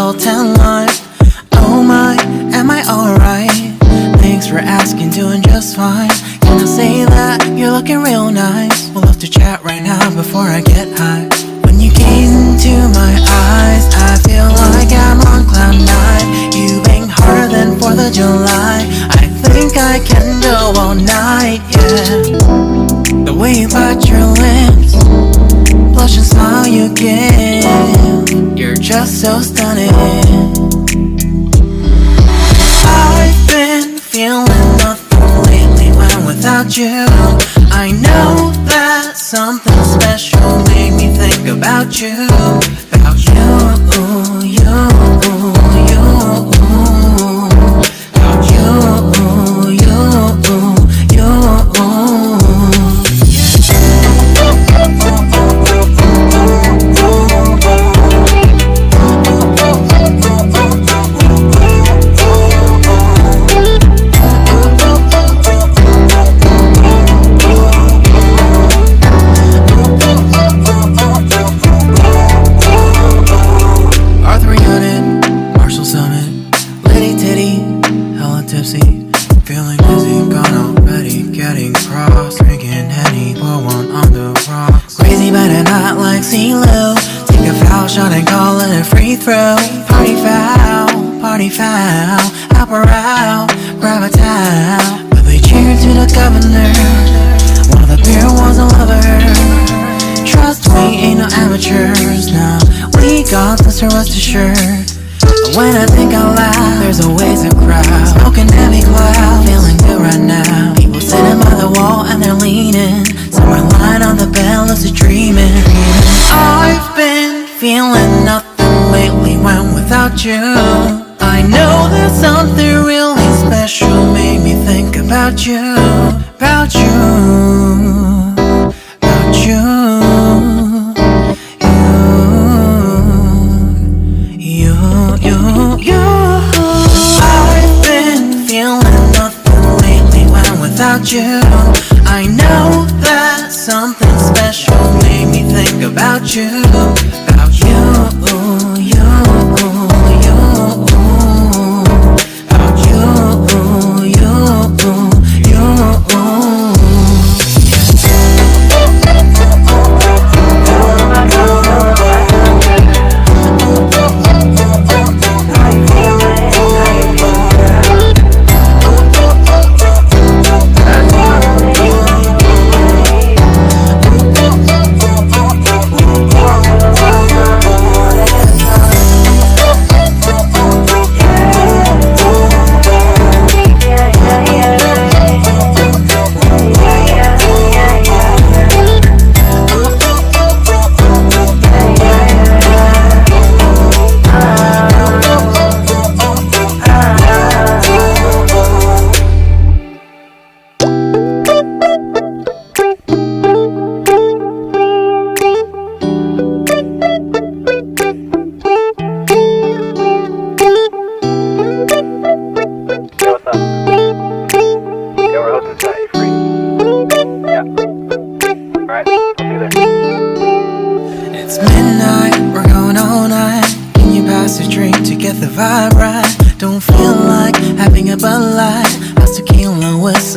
salt and lime. Oh my, am I alright? Thanks for asking, doing just fine. Can I say that you're looking real nice? We'll have to chat right now before I get high. When you gaze into my eyes, I feel like I'm on cloud nine. You bang harder than 4th of July. I think I can go all night, yeah. The way you bite your lips, blush and smile you give, you're just so stunning. I've been feeling nothing lately when without you. I know that something special made me think about you. About you, you, you. About you, you, you. Feeling dizzy, gone already, getting cross. Drinking Henny, pour one on the rocks. Crazy but not like CeeLo. Take a foul shot and call it a free throw. Party foul, out we're out, grab a towel. But we cheered to the governor. One of the beer was a lover. Trust me, ain't no amateurs, no. We got this, rest assured. When I think out loud, there's always a crowd. Smoking heavy cloud, feeling good right now. People sitting by the wall and they're leaning. Somewhere lying on the bed, lucid dreaming. I've been feeling nothing lately when without you. I know that something really special made me think about you. About you, about you. I've been feeling nothing lately when without you. I know that something special made me think about you. About you, you, you. About you, you, you.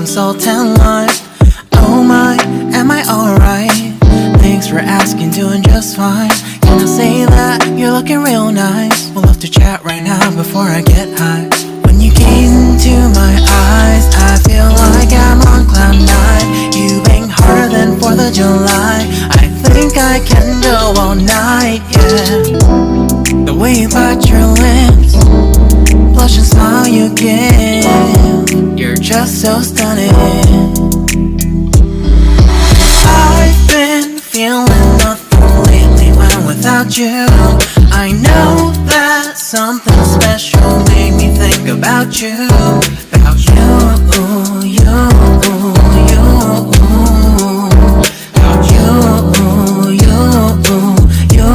Salt and lime. Oh my, am I alright? Thanks for asking, doing just fine. Can I say that you're looking real nice? We'll have to chat right now before I get high. When you gaze into my eyes, I feel like I'm on cloud nine. You bang harder than 4th of July. I think I can go all night, yeah. The way you bite your lips, blush and smile you give, you're just so stunning. I've been feeling nothing lately when without you. I know that something special made me think about you. About you, you, you. About you, you, you.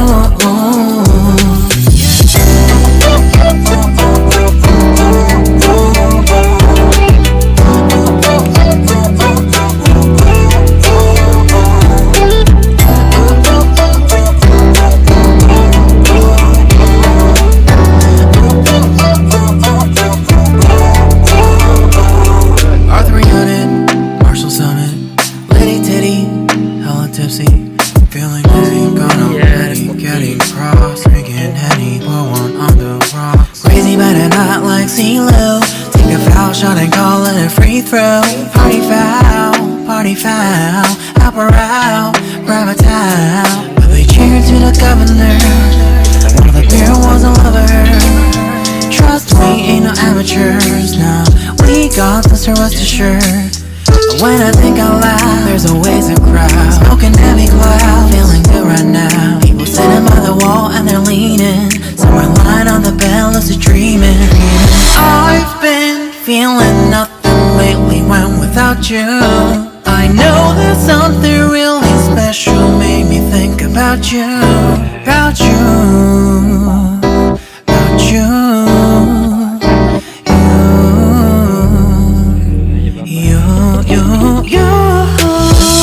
see Lou. Take a foul shot and call it a free throw. Party foul, help her out, grab a towel. But they cheered to the governor, while the beer was a lover. Trust me, ain't no amateurs, now we got this, so rest assured. But when I think out loud, there's always a crowd, smoking heavy cloud, feeling good right now. People sitting by the wall and they're leaning, somewhere lying on the bed, lucid dreaming. I've been feeling nothing lately when without you. I know that something really special made me think about you, about you, about you, you.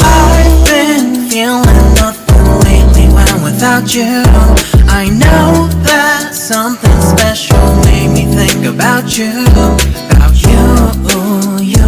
I've been feeling nothing lately when without you. I know that something special made me think about you, about you, you.